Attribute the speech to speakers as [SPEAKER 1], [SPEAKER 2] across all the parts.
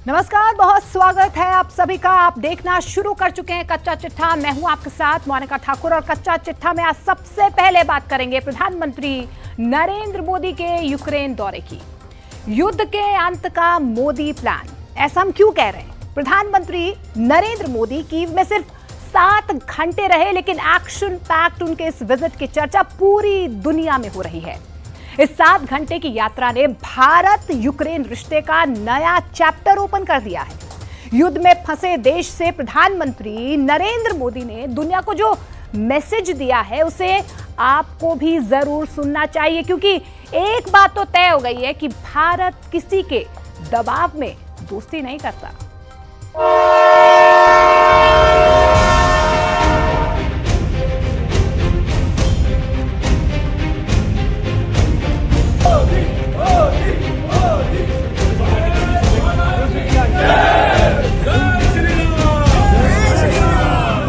[SPEAKER 1] नमस्कार, बहुत स्वागत है आप सभी का। आप देखना शुरू कर चुके हैं कच्चा चिट्ठा। मैं हूं आपके साथ मोनिका ठाकुर और कच्चा चिट्ठा में आज सबसे पहले बात करेंगे प्रधानमंत्री नरेंद्र मोदी के यूक्रेन दौरे की। युद्ध के अंत का मोदी प्लान, ऐसा हम क्यों कह रहे हैं? प्रधानमंत्री नरेंद्र मोदी कीव में सिर्फ 7 घंटे रहे, लेकिन एक्शन पैक्ड उनके इस विजिट की चर्चा पूरी दुनिया में हो रही है। इस 7 घंटे की यात्रा ने भारत यूक्रेन रिश्ते का नया चैप्टर ओपन कर दिया है। युद्ध में फंसे देश से प्रधानमंत्री नरेंद्र मोदी ने दुनिया को जो मैसेज दिया है उसे आपको भी जरूर सुनना चाहिए, क्योंकि एक बात तो तय हो गई है कि भारत किसी के दबाव में दोस्ती नहीं करता।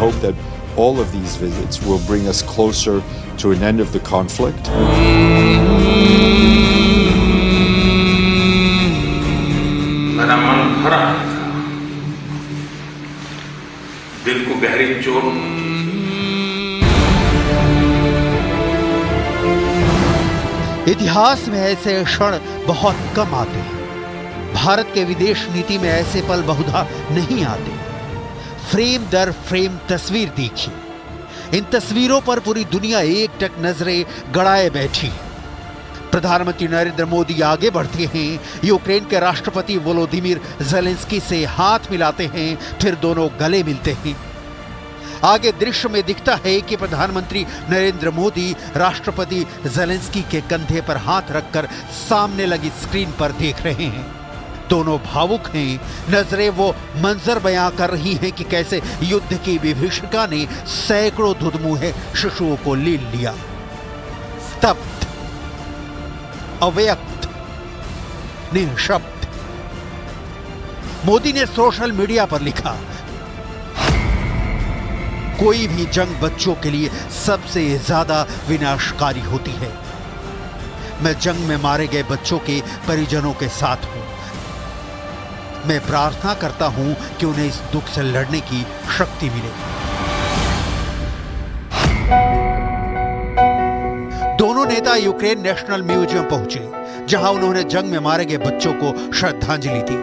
[SPEAKER 2] Hope that all of these visits will bring us closer to an end of the conflict.
[SPEAKER 3] मेरा मन भरा था, दिल को गहरी चोट
[SPEAKER 4] इतिहास में ऐसे क्षण बहुत कम आते हैं। भारत के विदेश नीति में ऐसे पल बहुधा नहीं आते। फ्रेम दर फ्रेम तस्वीर देखिए। इन तस्वीरों पर पूरी दुनिया एकटक नजरें गड़ाए बैठी है। प्रधानमंत्री नरेंद्र मोदी आगे बढ़ते हैं, यूक्रेन के राष्ट्रपति वोलोदिमीर ज़ेलेंस्की से हाथ मिलाते हैं, फिर दोनों गले मिलते हैं। आगे दृश्य में दिखता है कि प्रधानमंत्री नरेंद्र मोदी राष्ट्रपति ज़ेलेंस्की के कंधे पर हाथ रखकर सामने लगी स्क्रीन पर देख रहे हैं। दोनों भावुक हैं। नजरें वो मंजर बयां कर रही हैं कि कैसे युद्ध की विभीषिका ने सैकड़ों धुधमुहे शिशुओं को लील लिया। स्तब्ध, अव्यक्त, निःशब्द। मोदी ने सोशल मीडिया पर लिखा, कोई भी जंग बच्चों के लिए सबसे ज्यादा विनाशकारी होती है। मैं जंग में मारे गए बच्चों के परिजनों के साथ हूं। मैं प्रार्थना करता हूं कि उन्हें इस दुख से लड़ने की शक्ति मिले। दोनों नेता यूक्रेन नेशनल म्यूजियम पहुंचे, जहां उन्होंने जंग में मारे गए बच्चों को श्रद्धांजलि दी।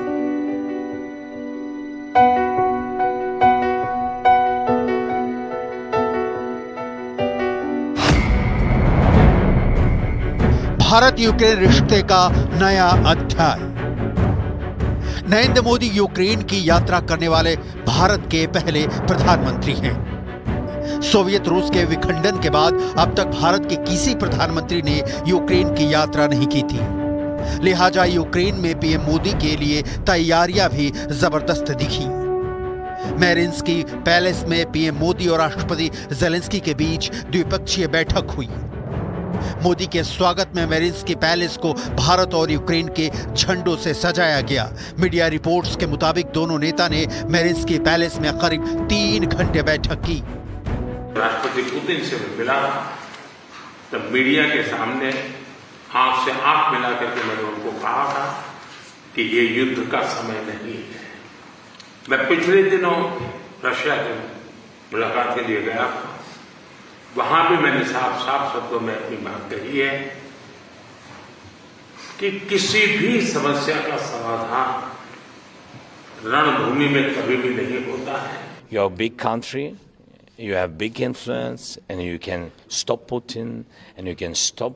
[SPEAKER 4] भारत यूक्रेन रिश्ते का नया अध्याय। नरेंद्र मोदी यूक्रेन की यात्रा करने वाले भारत के पहले प्रधानमंत्री हैं। सोवियत रूस के विखंडन के बाद अब तक भारत के किसी प्रधानमंत्री ने यूक्रेन की यात्रा नहीं की थी। लिहाजा यूक्रेन में पीएम मोदी के लिए तैयारियां भी जबरदस्त दिखी। मेरिन्स्की पैलेस में पीएम मोदी और राष्ट्रपति ज़ेलेंस्की के बीच द्विपक्षीय बैठक हुई। मोदी के स्वागत में मेरिन्स्की पैलेस को भारत और यूक्रेन के झंडों से सजाया गया। मीडिया रिपोर्ट्स के मुताबिक दोनों नेता ने मेरिन्स्की पैलेस में करीब 3 घंटे बैठक की।
[SPEAKER 3] राष्ट्रपति पुतिन से मिला, तब मीडिया के सामने आंख से आंख मिला करके मैंने उनको कहा था कि ये युद्ध का समय नहीं है। मैं पिछले दिनों रशिया के मुलाकात के लिए गया, वहां भी मैंने साफ शब्दों में अपनी बात कही है कि किसी भी समस्या का समाधान रणभूमि में कभी भी नहीं होता है।
[SPEAKER 5] You're a big country, you have big influence, and you can stop Putin, and you can stop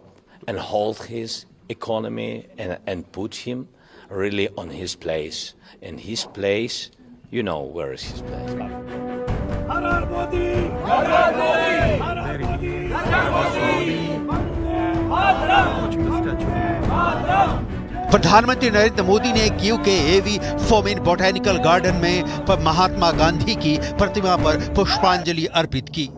[SPEAKER 5] and hold his economy and put him really on his place. And his place, you know where is his place.
[SPEAKER 4] प्रधानमंत्री नरेंद्र मोदी ने Kyiv के एवी Fomin botanical garden में महात्मा गांधी की प्रतिमा पर पुष्पांजलि अर्पित की।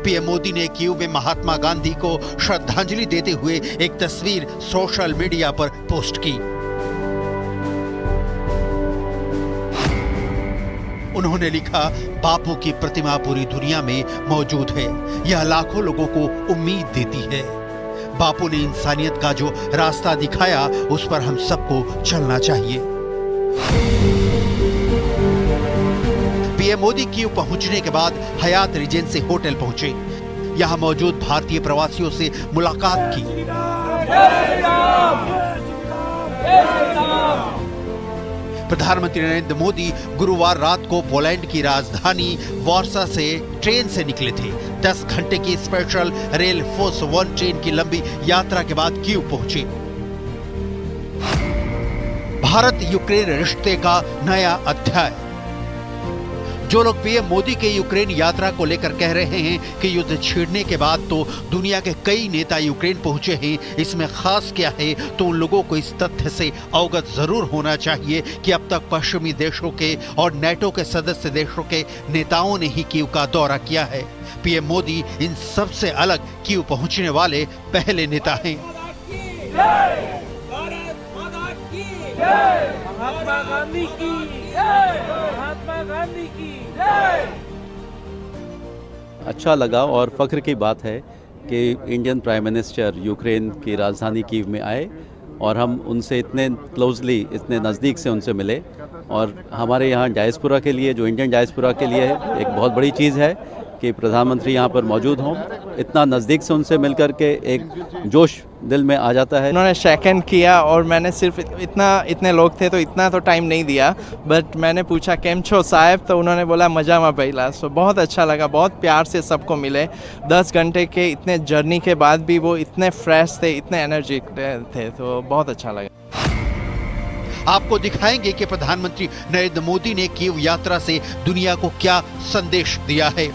[SPEAKER 4] PM Modi ने Kyiv में महात्मा गांधी को श्रद्धांजलि देते हुए एक तस्वीर सोशल मीडिया पर पोस्ट की। उन्होंने लिखा, बापू की प्रतिमा पूरी दुनिया में मौजूद है। यह लाखों लोगों को उम्मीद देती है। बापू ने इंसानियत का जो रास्ता दिखाया, उस पर हम सबको चलना चाहिए। पीएम मोदी कीव पहुंचने के बाद हयात रीजेंसी होटल पहुंचे। यहां मौजूद भारतीय प्रवासियों से मुलाकात की। प्रधानमंत्री नरेंद्र मोदी गुरुवार रात को पोलैंड की राजधानी वार्सा से ट्रेन से निकले थे। 10 घंटे की स्पेशल रेल फोर्स 1 ट्रेन की लंबी यात्रा के बाद कीव पहुंचे। भारत यूक्रेन रिश्ते का नया अध्याय। जो लोग पीएम मोदी के यूक्रेन यात्रा को लेकर कह रहे हैं कि युद्ध छिड़ने के बाद तो दुनिया के कई नेता यूक्रेन पहुंचे हैं, इसमें खास क्या है, तो उन लोगों को इस तथ्य से अवगत जरूर होना चाहिए कि अब तक पश्चिमी देशों के और नेटो के सदस्य देशों के नेताओं ने ही कीव का दौरा किया है। पीएम मोदी इन सबसे अलग कीव पहुंचने वाले पहले नेता हैं।
[SPEAKER 6] महात्मा गांधी की जय, महात्मा गांधी की जय। अच्छा लगा और फख्र की बात है कि इंडियन प्राइम मिनिस्टर यूक्रेन की राजधानी कीव में आए और हम उनसे इतने क्लोजली, इतने नज़दीक से उनसे मिले। और हमारे यहाँ डायस्पोरा के लिए, जो इंडियन डायस्पोरा के लिए एक बहुत बड़ी चीज़ है कि प्रधानमंत्री यहाँ पर मौजूद हों। इतना नज़दीक से उनसे मिलकर के एक जोश दिल में आ जाता है।
[SPEAKER 7] उन्होंने सेकंड किया और मैंने सिर्फ इतने लोग थे तो इतना तो टाइम नहीं दिया, बट मैंने पूछा केम छो साहब, तो उन्होंने बोला मजा में पहला। सो बहुत अच्छा लगा, बहुत प्यार से सबको मिले। 10 घंटे के इतने जर्नी के बाद भी वो इतने फ्रेश थे, इतने एनर्जी थे, तो बहुत अच्छा लगा।
[SPEAKER 4] आपको दिखाएंगे कि प्रधानमंत्री नरेंद्र मोदी ने कीव यात्रा से दुनिया को क्या संदेश दिया है।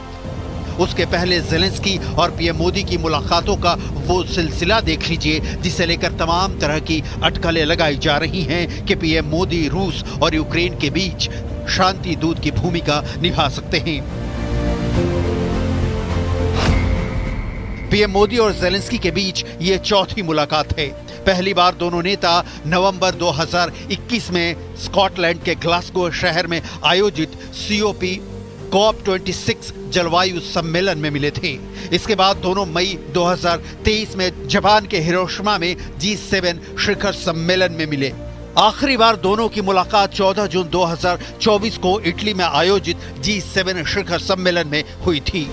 [SPEAKER 4] उसके पहले ज़ेलेंस्की और पीएम मोदी की मुलाकातों का वो सिलसिला देख लीजिए जिसे लेकर तमाम तरह की अटकलें लगाई जा रही हैं कि पीएम मोदी रूस और यूक्रेन के बीच शांति दूत की भूमिका निभा सकते हैं। पीएम मोदी और ज़ेलेंस्की के बीच ये चौथी मुलाकात है। पहली बार दोनों नेता नवंबर 2021 में स्कॉटलैंड के ग्लासगो शहर में आयोजित COP26 जलवायु सम्मेलन में मिले थे। इसके बाद दोनों मई 2023 में जापान के हिरोशिमा में G7 शिखर सम्मेलन में मिले। आखिरी बार दोनों की मुलाकात 14 जून 2024 को इटली में आयोजित G7 शिखर सम्मेलन में हुई थी।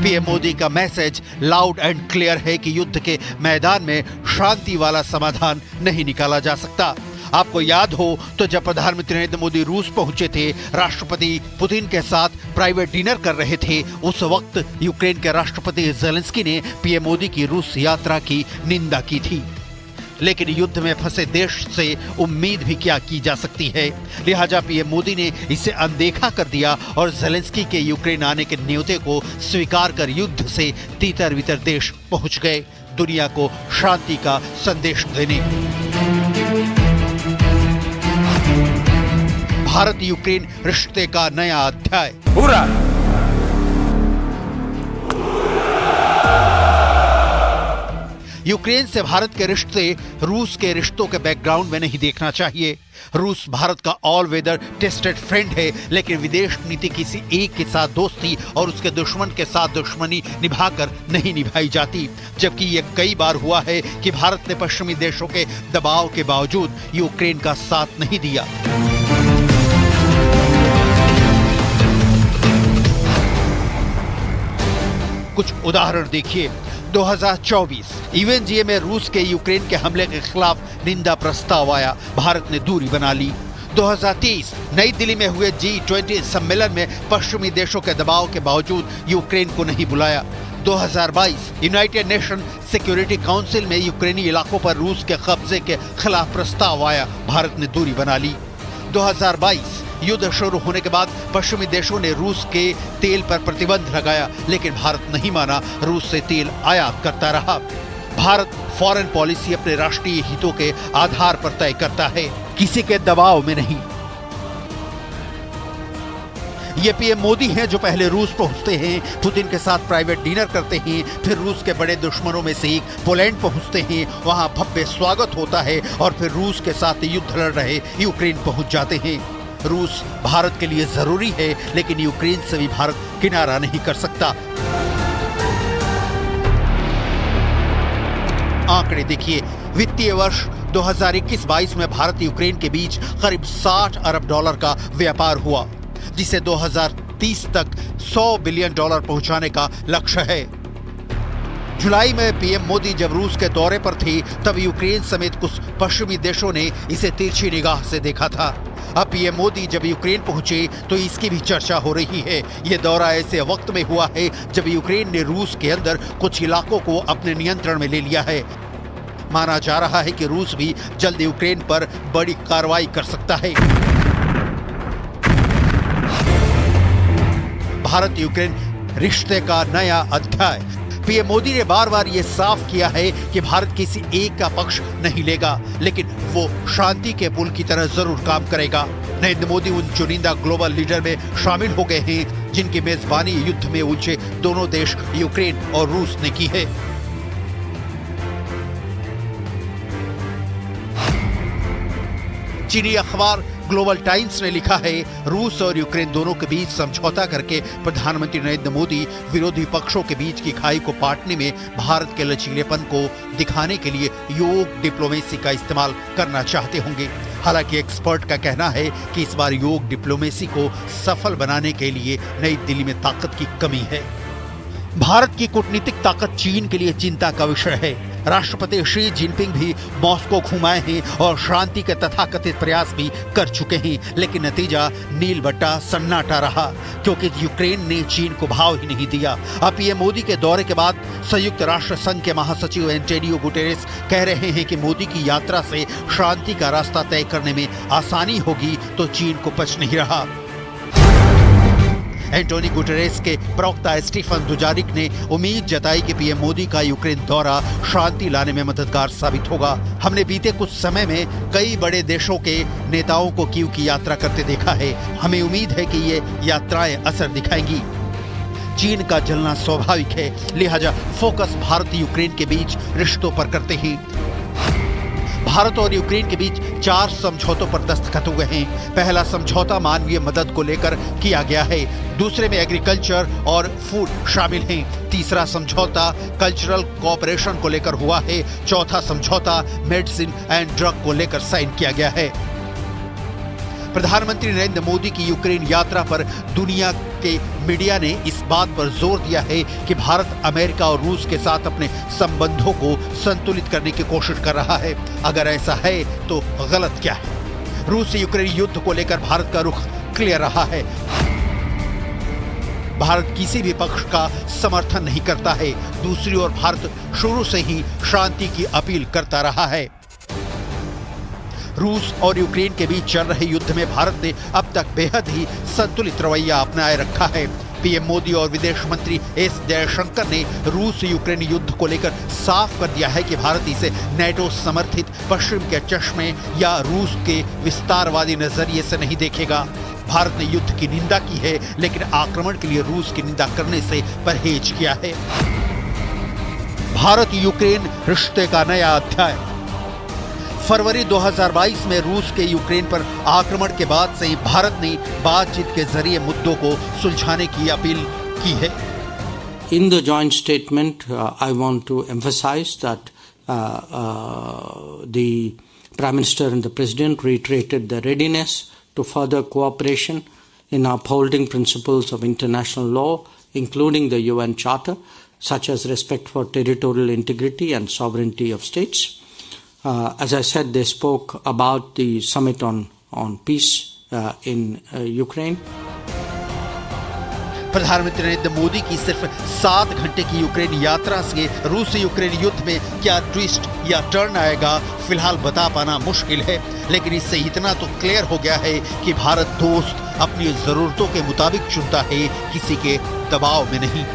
[SPEAKER 4] पीएम मोदी का मैसेज लाउड एंड क्लियर है कि युद्ध के मैदान में शांति वाला समाधान नहीं निकाला जा सकता। आपको याद हो तो जब प्रधानमंत्री नरेंद्र मोदी रूस पहुंचे थे, राष्ट्रपति पुतिन के साथ प्राइवेट डिनर कर रहे थे, उस वक्त यूक्रेन के राष्ट्रपति ज़ेलेंस्की ने पीएम मोदी की रूस यात्रा की निंदा की थी। लेकिन युद्ध में फंसे देश से उम्मीद भी क्या की जा सकती है। लिहाजा पीएम मोदी ने इसे अनदेखा कर दिया और ज़ेलेंस्की के यूक्रेन आने के न्योते को स्वीकार कर युद्ध से तीतर बितर देश पहुंच गए, दुनिया को शांति का संदेश देने। भारत यूक्रेन रिश्ते का नया अध्याय।
[SPEAKER 3] पूरा
[SPEAKER 4] यूक्रेन से भारत के रिश्ते रूस के रिश्तों के बैकग्राउंड में नहीं देखना चाहिए। रूस भारत का ऑल वेदर टेस्टेड फ्रेंड है, लेकिन विदेश नीति किसी एक के साथ दोस्ती और उसके दुश्मन के साथ दुश्मनी निभाकर नहीं निभाई जाती। जबकि ये कई बार हुआ है कि भारत ने पश्चिमी देशों के दबाव के बावजूद यूक्रेन का साथ नहीं दिया। कुछ उदाहरण देखिए। 2024 यूएनजीए में रूस के यूक्रेन के हमले के खिलाफ निंदा प्रस्ताव आया, भारत ने दूरी बना ली। 2023 नई दिल्ली में हुए G20 सम्मेलन में पश्चिमी देशों के दबाव के बावजूद यूक्रेन को नहीं बुलाया। 2022 यूनाइटेड नेशन सिक्योरिटी काउंसिल में यूक्रेनी इलाकों पर रूस के कब्जे के खिलाफ प्रस्ताव आया, भारत ने दूरी बना ली। 2022 युद्ध शुरू होने के बाद पश्चिमी देशों ने रूस के तेल पर प्रतिबंध लगाया, लेकिन भारत नहीं माना, रूस से तेल आयात करता रहा। भारत फॉरेन पॉलिसी अपने राष्ट्रीय हितों के आधार पर तय करता है, किसी के दबाव में नहीं। ये पीएम मोदी हैं जो पहले रूस पहुंचते हैं, पुतिन के साथ प्राइवेट डिनर करते हैं, फिर रूस के बड़े दुश्मनों में से एक पोलैंड पहुंचते हैं, वहां भव्य स्वागत होता है और फिर रूस के साथ युद्ध लड़ रहे यूक्रेन पहुंच जाते हैं। रूस भारत के लिए जरूरी है, लेकिन यूक्रेन से भी भारत किनारा नहीं कर सकता। आंकड़े देखिए, वित्तीय वर्ष 2021-22 में भारत यूक्रेन के बीच करीब 60 अरब डॉलर का व्यापार हुआ, जिसे 2030 तक 100 बिलियन डॉलर पहुंचाने का लक्ष्य है। जुलाई में पीएम मोदी जब रूस के दौरे पर थे, तब यूक्रेन समेत कुछ पश्चिमी देशों ने इसे तिरछी निगाह से देखा था। अब पीएम मोदी जब यूक्रेन पहुंचे तो इसकी भी चर्चा हो रही है। यह दौरा ऐसे वक्त में हुआ है जब यूक्रेन ने रूस के अंदर कुछ इलाकों को अपने नियंत्रण में ले लिया है। माना जा रहा है कि रूस भी जल्द यूक्रेन पर बड़ी कार्रवाई कर सकता है। भारत यूक्रेन रिश्ते का नया अध्याय। पीएम मोदी ने बार बार ये साफ किया है कि भारत किसी एक का पक्ष नहीं लेगा, लेकिन वो शांति के पुल की तरह जरूर काम करेगा। नरेंद्र मोदी उन चुनिंदा ग्लोबल लीडर में शामिल हो गए हैं जिनकी मेजबानी युद्ध में उलझे दोनों देश यूक्रेन और रूस ने की है। चीनी अखबार ग्लोबल टाइम्स ने लिखा है, रूस और यूक्रेन दोनों के बीच समझौता करके प्रधानमंत्री नरेंद्र मोदी विरोधी पक्षों के बीच की खाई को पाटने में भारत के लचीलेपन को दिखाने के लिए योग डिप्लोमेसी का इस्तेमाल करना चाहते होंगे। हालांकि एक्सपर्ट का कहना है कि इस बार योग डिप्लोमेसी को सफल बनाने के लिए नई दिल्ली में ताकत की कमी है। भारत की कूटनीतिक ताकत चीन के लिए चिंता का विषय है। राष्ट्रपति शी जिनपिंग भी मॉस्को घुमाए हैं और शांति के तथाकथित प्रयास भी कर चुके हैं, लेकिन नतीजा नील बट्टा सन्नाटा रहा, क्योंकि यूक्रेन ने चीन को भाव ही नहीं दिया। अब पीएम मोदी के दौरे के बाद संयुक्त राष्ट्र संघ के महासचिव एंटोनियो गुटेरेस कह रहे हैं कि मोदी की यात्रा से शांति का रास्ता तय करने में आसानी होगी, तो चीन को पच नहीं रहा। एंटोनी गुटेरेस के प्रवक्ता स्टीफन दुजारिक ने उम्मीद जताई कि पीएम मोदी का यूक्रेन दौरा शांति लाने में मददगार साबित होगा। हमने बीते कुछ समय में कई बड़े देशों के नेताओं को कीव की यात्रा करते देखा है। हमें उम्मीद है कि ये यात्राएं असर दिखाएंगी। चीन का जलना स्वाभाविक है, लिहाजा फोकस भारत यूक्रेन के बीच रिश्तों पर करते हैं। भारत और यूक्रेन के बीच 4 समझौतों पर दस्तखत हुए हैं। पहला समझौता मानवीय मदद को लेकर किया गया है, दूसरे में एग्रीकल्चर और फूड शामिल हैं। तीसरा समझौता कल्चरल कोऑपरेशन को लेकर हुआ है। चौथा समझौता मेडिसिन एंड ड्रग को लेकर साइन किया गया है। प्रधानमंत्री नरेंद्र मोदी की यूक्रेन यात्रा पर दुनिया के मीडिया ने इस बात पर जोर दिया है कि भारत अमेरिका और रूस के साथ अपने संबंधों को संतुलित करने की कोशिश कर रहा है। अगर ऐसा है तो गलत क्या है? रूस यूक्रेन युद्ध को लेकर भारत का रुख क्लियर रहा है। भारत किसी भी पक्ष का समर्थन नहीं करता है। दूसरी ओर भारत शुरू से ही शांति की अपील करता रहा है। रूस और यूक्रेन के बीच चल रहे युद्ध में भारत ने अब तक बेहद ही संतुलित रवैया अपनाए रखा है। पीएम मोदी और विदेश मंत्री एस जयशंकर ने रूस यूक्रेन युद्ध को लेकर साफ कर दिया है कि भारत इसे नेटो समर्थित पश्चिम के चश्मे या रूस के विस्तारवादी नजरिए से नहीं देखेगा। भारत ने युद्ध की निंदा की है, लेकिन आक्रमण के लिए रूस की निंदा करने से परहेज किया है। भारत यूक्रेन रिश्ते का नया अध्याय। फरवरी 2022 में रूस के यूक्रेन पर आक्रमण के बाद से भारत ने बातचीत के जरिए मुद्दों को सुलझाने की अपील की है।
[SPEAKER 8] In the joint statement, I want to emphasize that the Prime Minister and the President reiterated the readiness to further cooperation in upholding principles of international law, including the UN Charter, such as respect for territorial integrity and sovereignty of states. As I said, they spoke about the summit on peace in Ukraine.
[SPEAKER 4] प्रधानमंत्री नरेंद्र मोदी की सिर्फ 7 घंटे की Ukraine यात्रा से रूस Ukraine युद्ध में क्या ट्विस्ट या टर्न आएगा, फिलहाल बता पाना मुश्किल है। लेकिन इससे इतना तो क्लियर हो गया है कि भारत दोस्त अपनी जरूरतों के मुताबिक चुनता है, किसी के दबाव में नहीं।